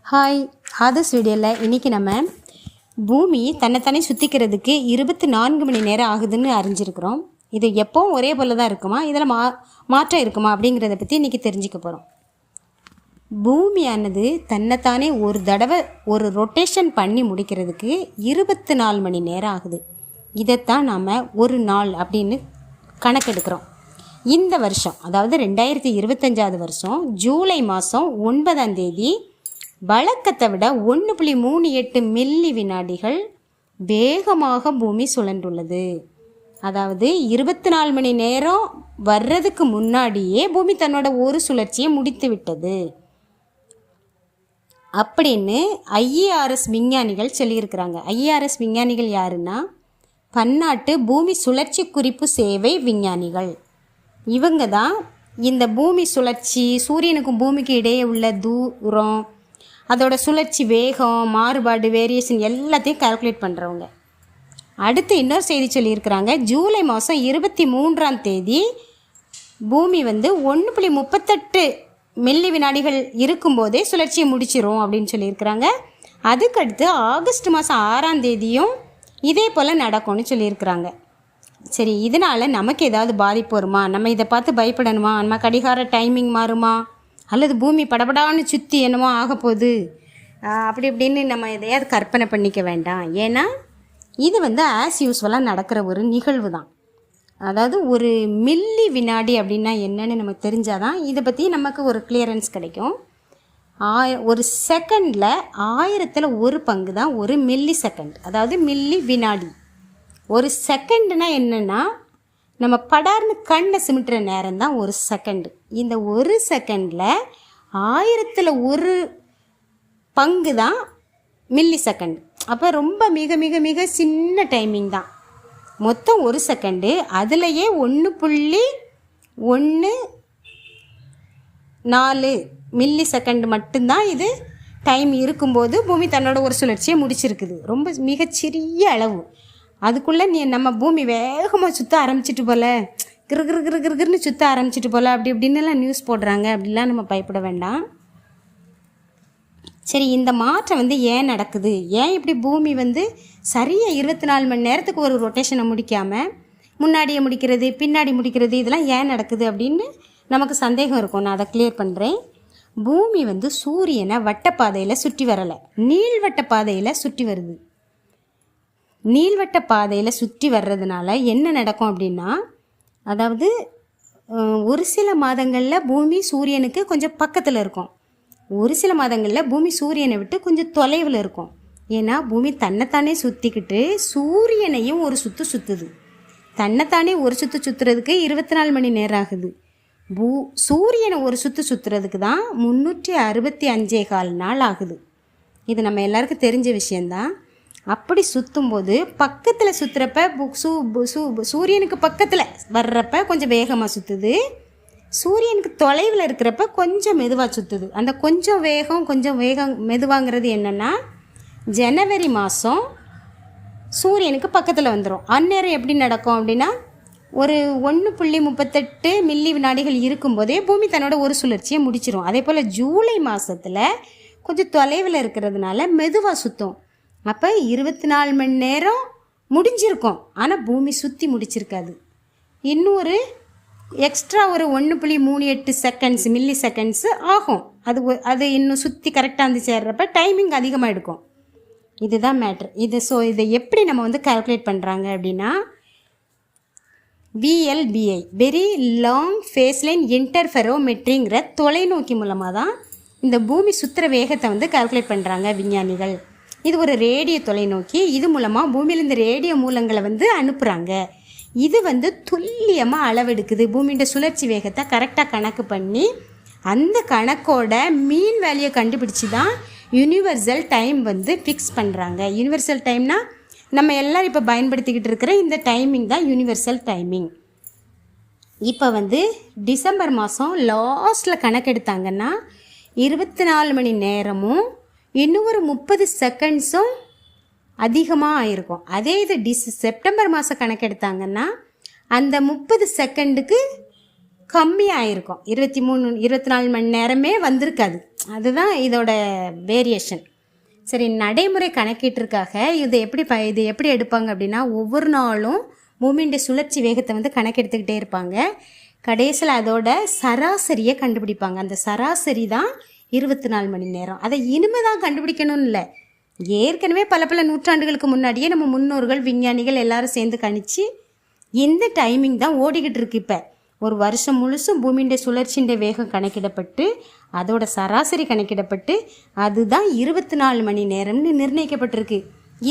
Hi, authors வீடியோவில் இன்றைக்கி நம்ம பூமி தன்னைத்தானே சுற்றிக்கிறதுக்கு 24 மணி நேரம் ஆகுதுன்னு அறிஞ்சிருக்கிறோம். இது எப்போவும் ஒரே போல் தான் இருக்குமா, இதில் மாற்றம் இருக்குமா அப்படிங்கிறத பற்றி இன்றைக்கி தெரிஞ்சுக்க போகிறோம். பூமியானது தன்னைத்தானே ஒரு தடவை ஒரு ரொட்டேஷன் பண்ணி முடிக்கிறதுக்கு 24 மணி நேரம் ஆகுது. இதைத்தான் நாம் ஒரு நாள் அப்படின்னு கணக்கெடுக்கிறோம். இந்த வருஷம், அதாவது 2025 வருஷம் ஜூலை மாதம் 9ஆம் தேதி வழக்கத்தை விட 1.38 மில்லி வினாடிகள் வேகமாக பூமி சுழன்றுள்ளது. அதாவது 24 மணி நேரம் வர்றதுக்கு முன்னாடியே பூமி தன்னோட ஒரு சுழற்சியை முடித்து விட்டது அப்படின்னு ஐஏஆர்எஸ் விஞ்ஞானிகள் சொல்லியிருக்கிறாங்க. ஐஏஆர்எஸ் விஞ்ஞானிகள் யாருன்னா, பன்னாட்டு பூமி சுழற்சி குறிப்பு சேவை விஞ்ஞானிகள். இவங்க தான் இந்த பூமி சுழற்சி, சூரியனுக்கும் பூமிக்கு இடையே உள்ள தூரம், அதோட சுழற்சி வேகம், மாறுபாடு, வேரியேஷன் எல்லாத்தையும் கால்குலேட் பண்ணுறவங்க. அடுத்து இன்னொரு செய்தி சொல்லியிருக்கிறாங்க. ஜூலை மாதம் 23ஆம் தேதி பூமி 1.38 மில்லி வினாடிகள் இருக்கும்போதே சுழற்சியை முடிச்சிரும் அப்படின்னு சொல்லியிருக்கிறாங்க. அதுக்கடுத்து ஆகஸ்ட் மாதம் 6ஆம் தேதியும் இதே போல் நடக்கும்னு சொல்லியிருக்கிறாங்க. சரி, இதனால் நமக்கு ஏதாவது பாதிப்பு வருமா, நம்ம இதை பார்த்து பயப்படணுமா, நம்ம கடிகார டைமிங் மாறுமா, அல்லது பூமி படபடான்னு சுற்றி என்னமோ ஆக போகுது அப்படி இப்படின்னு நம்ம எதையாவது கற்பனை பண்ணிக்க வேண்டாம். ஏன்னா இது ஆஸ் யூஸ்வலாக நடக்கிற ஒரு நிகழ்வு தான். அதாவது ஒரு மில்லி வினாடி அப்படின்னா என்னன்னு நமக்கு தெரிஞ்சாதான் இதை பற்றி நமக்கு ஒரு கிளியரன்ஸ் கிடைக்கும். ஒரு செகண்டில் 1000ல் ஒரு பங்கு தான் ஒரு மில்லி செகண்ட், அதாவது மில்லி வினாடி. ஒரு செகண்டுனா என்னென்னா, நம்ம படார்னு கண்ணை சிமிட்டுற நேரம் தான் ஒரு செகண்டு. இந்த ஒரு செகண்டில் 1000ல் ஒரு பங்கு தான் மில்லி செகண்ட். அப்போ ரொம்ப மிக மிக மிக சின்ன டைமிங் தான். மொத்தம் ஒரு செகண்டு, அதுலேயே 1.14 மில்லி செகண்ட் மட்டும்தான் இது டைம் இருக்கும்போது பூமி தன்னோட ஒரு சுழற்சியை முடிச்சிருக்குது. ரொம்ப மிகச்சிறிய அளவு. அதுக்குள்ளே நம்ம பூமி வேகமாக சுற்ற ஆரம்பிச்சிட்டு போல், கிருகிருன்னு சுற்ற ஆரம்பிச்சிட்டு போல் அப்படி இப்படின்னுலாம் நியூஸ் போடுறாங்க. அப்படிலாம் நம்ம பயப்பட வேண்டாம். சரி, இந்த மாற்றம் ஏன் நடக்குது, ஏன் இப்படி பூமி சரியாக 24 மணி நேரத்துக்கு ஒரு ரொட்டேஷனை முடிக்காமல் முன்னாடியே முடிக்கிறது, பின்னாடி முடிக்கிறது, இதெல்லாம் ஏன் நடக்குது அப்படின்னு நமக்கு சந்தேகம் இருக்கும். நான் அதை கிளியர் பண்ணுறேன். பூமி சூரியனை வட்டப்பாதையில் சுற்றி வரலை, நீள்வட்ட பாதையில் சுற்றி வருது. நீள்வட்ட பாதையில் சுற்றி வர்றதுனால என்ன நடக்கும் அப்படின்னா, அதாவது ஒரு சில மாதங்களில் பூமி சூரியனுக்கு கொஞ்சம் பக்கத்தில் இருக்கும், ஒரு சில மாதங்களில் பூமி சூரியனை விட்டு கொஞ்சம் தொலைவில் இருக்கும். ஏன்னா பூமி தன்னைத்தானே சுற்றிக்கிட்டு சூரியனையும் ஒரு சுற்று சுற்றுது. தன்னைத்தானே ஒரு சுற்று சுற்றுறதுக்கு 24 மணி நேரம் ஆகுது. சூரியனை ஒரு சுற்று சுற்றுறதுக்கு தான் 365.25 நாள் ஆகுது. இது நம்ம எல்லாருக்கும் தெரிஞ்ச விஷயந்தான். அப்படி சுற்றும்போது பக்கத்தில் சுற்றுறப்ப சூரியனுக்கு பக்கத்தில் வர்றப்ப கொஞ்சம் வேகமாக சுற்றுது, சூரியனுக்கு தொலைவில் இருக்கிறப்ப கொஞ்சம் மெதுவாக சுற்றுது. அந்த கொஞ்சம் வேகம் மெதுவாங்கிறது என்னென்னா, ஜனவரி மாதம் சூரியனுக்கு பக்கத்தில் வந்துடும். அந்நேரம் எப்படி நடக்கும் அப்படின்னா, ஒரு 1.38 மில்லி வினாடிகள் இருக்கும்போதே பூமி தன்னோட ஒரு சுழற்சியை முடிச்சிடும். அதே போல் ஜூலை மாதத்தில் கொஞ்சம் தொலைவில் இருக்கிறதுனால மெதுவாக சுற்றும். அப்போ 24 மணி நேரம் முடிஞ்சிருக்கும், ஆனால் பூமி சுற்றி முடிச்சிருக்காது. இன்னொரு எக்ஸ்ட்ரா ஒரு 1.38 செகண்ட்ஸ் மில்லி செகண்ட்ஸு ஆகும். அது இன்னும் சுற்றி கரெக்டாக சேர்றப்ப டைமிங் அதிகமாக எடுக்கும். இதுதான் மேட்ரு. இதை எப்படி நம்ம கால்குலேட் பண்ணுறாங்க அப்படின்னா, VLBI, வெரி லாங் ஃபேஸ்லைன் இன்டர்ஃபெரோமெட்ரிங்கிற தொலைநோக்கி மூலமாக தான் இந்த பூமி சுற்றுற வேகத்தை கால்குலேட் பண்ணுறாங்க விஞ்ஞானிகள். இது ஒரு ரேடியோ தொலைநோக்கி. இது மூலமாக பூமியில் இந்த ரேடியோ மூலங்களை அனுப்புகிறாங்க. இது துல்லியமாக அளவெடுக்குது. பூமியோட சுழற்சி வேகத்தை கரெக்டாக கணக்கு பண்ணி அந்த கணக்கோட மீன் வேல்யூ கண்டுபிடிச்சி தான் யூனிவர்சல் டைம் ஃபிக்ஸ் பண்ணுறாங்க. யூனிவர்சல் டைம்னா நம்ம எல்லோரும் இப்போ பயன்படுத்திக்கிட்டு இருக்கிற இந்த டைமிங் தான் யூனிவர்சல் டைமிங். இப்போ டிசம்பர் மாதம் லாஸ்ட்டில் கணக்கெடுத்தாங்கன்னா 24 மணி நேரமும் இன்னும் ஒரு 30 செகண்ட்ஸும் அதிகமாக ஆயிருக்கும். அதே இது செப்டம்பர் மாதம் கணக்கெடுத்தாங்கன்னா அந்த 30 செகண்டுக்கு கம்மியாக இருக்கும். 24 மணி நேரமே வந்திருக்காது. அதுதான் இதோட வேரியேஷன். சரி, நடைமுறை கணக்கீட்டிற்காக இது எப்படி எடுப்பாங்க அப்படின்னா, ஒவ்வொரு நாளும் பூமியுடைய சுழற்சி வேகத்தை வந்து கணக்கெடுத்துக்கிட்டே இருப்பாங்க. கடைசியில் அதோட சராசரியை கண்டுபிடிப்பாங்க. அந்த சராசரி தான் 24 மணி நேரம். அதை இனிமே தான் கண்டுபிடிக்கணும்னு இல்லை, ஏற்கனவே பல நூற்றாண்டுகளுக்கு முன்னாடியே நம்ம முன்னோர்கள் விஞ்ஞானிகள் எல்லாரும் சேர்ந்து கணிச்சு இந்த டைமிங் தான் ஓடிக்கிட்டு இருக்கு. இப்போ ஒரு வருஷம் முழுசும் பூமியுடைய சுழற்சியின் வேகம் கணக்கிடப்பட்டு அதோட சராசரி கணக்கிடப்பட்டு அதுதான் 24 மணி நேரம்னு நிர்ணயிக்கப்பட்டிருக்கு.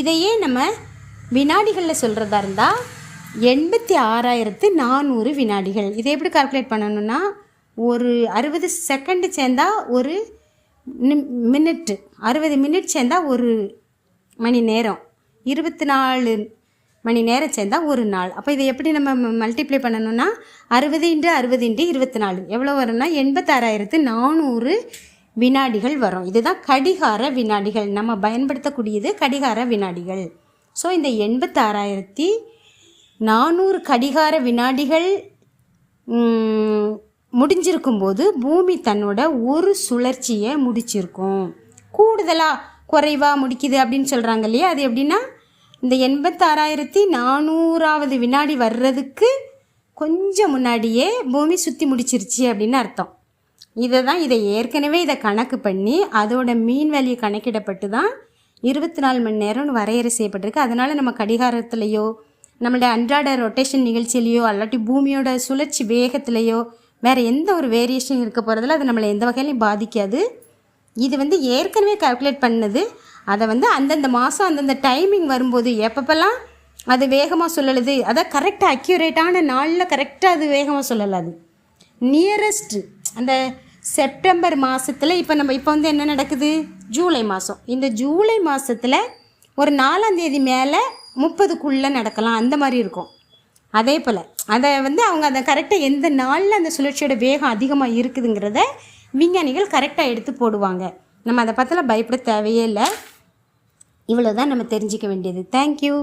இதையே நம்ம வினாடிகளில் சொல்கிறதா இருந்தால் 86,400 வினாடிகள். இதை எப்படி கால்குலேட் பண்ணணும்னா, ஒரு 60 செகண்டு சேர்ந்தா ஒரு மினிட்டு, 60 மினிட் சேர்ந்தா ஒரு மணி நேரம், 24 மணி நேரம் சேர்ந்தா ஒரு நாள். அப்போ இதை எப்படி நம்ம மல்டிப்ளை பண்ணணும்னா 60 × 60 × 24 எவ்வளோ வரும்னா 86,400 வினாடிகள் வரும். இதுதான் கடிகார வினாடிகள். நம்ம பயன்படுத்தக்கூடியது கடிகார வினாடிகள். ஸோ இந்த 86,400 கடிகார வினாடிகள் முடிஞ்சிருக்கும்போது பூமி தன்னோட ஒரு சுழற்சியை முடிச்சிருக்கும். கூடுதலாக குறைவாக முடிக்குது அப்படின்னு சொல்கிறாங்க இல்லையா, அது எப்படின்னா இந்த 86,400வது வினாடி வர்றதுக்கு கொஞ்சம் முன்னாடியே பூமி சுற்றி முடிச்சிருச்சு அப்படின்னு அர்த்தம். இதை ஏற்கனவே கணக்கு பண்ணி அதோட மீன் வேல்யூ கணக்கிடப்பட்டு தான் 24 மணி நேரம்னு வரையறை செய்யப்பட்டிருக்கு. அதனால் நம்ம கடிகாரத்துலேயோ நம்மளுடைய அன்றாட ரொட்டேஷன் நிகழ்ச்சியிலையோ அல்லாட்டி பூமியோட சுழற்சி வேகத்திலையோ வேறு எந்த ஒரு வேரியேஷன் இருக்க போகிறதில்ல, அது நம்மளை எந்த வகையிலையும் பாதிக்காது. இது ஏற்கனவே கால்குலேட் பண்ணது. அதை அந்தந்த மாதம் அந்தந்த டைமிங் வரும்போது எப்பப்பெல்லாம் அது வேகமாக சொல்லலுது, அதை கரெக்டாக அக்யூரேட்டான நாளில் கரெக்டாக அது வேகமாக சொல்லலாது. நியரஸ்ட் அந்த செப்டம்பர் மாதத்தில் இப்போ என்ன நடக்குது, ஜூலை மாதம். இந்த ஜூலை மாதத்தில் ஒரு 4ஆம் தேதி மேலே 30க்குள்ளே நடக்கலாம், அந்த மாதிரி இருக்கும். அதே போல் அதை அவங்க அதை கரெக்டாக எந்த நாளில் அந்த சுழற்சியோட வேகம் அதிகமாக இருக்குதுங்கிறத விஞ்ஞானிகள் கரெக்டாக எடுத்து போடுவாங்க. நம்ம அதை பற்றிலாம் பயப்பட தேவையே இல்லை. இவ்வளோ தான் நம்ம தெரிஞ்சிக்க வேண்டியது. தேங்க்யூ.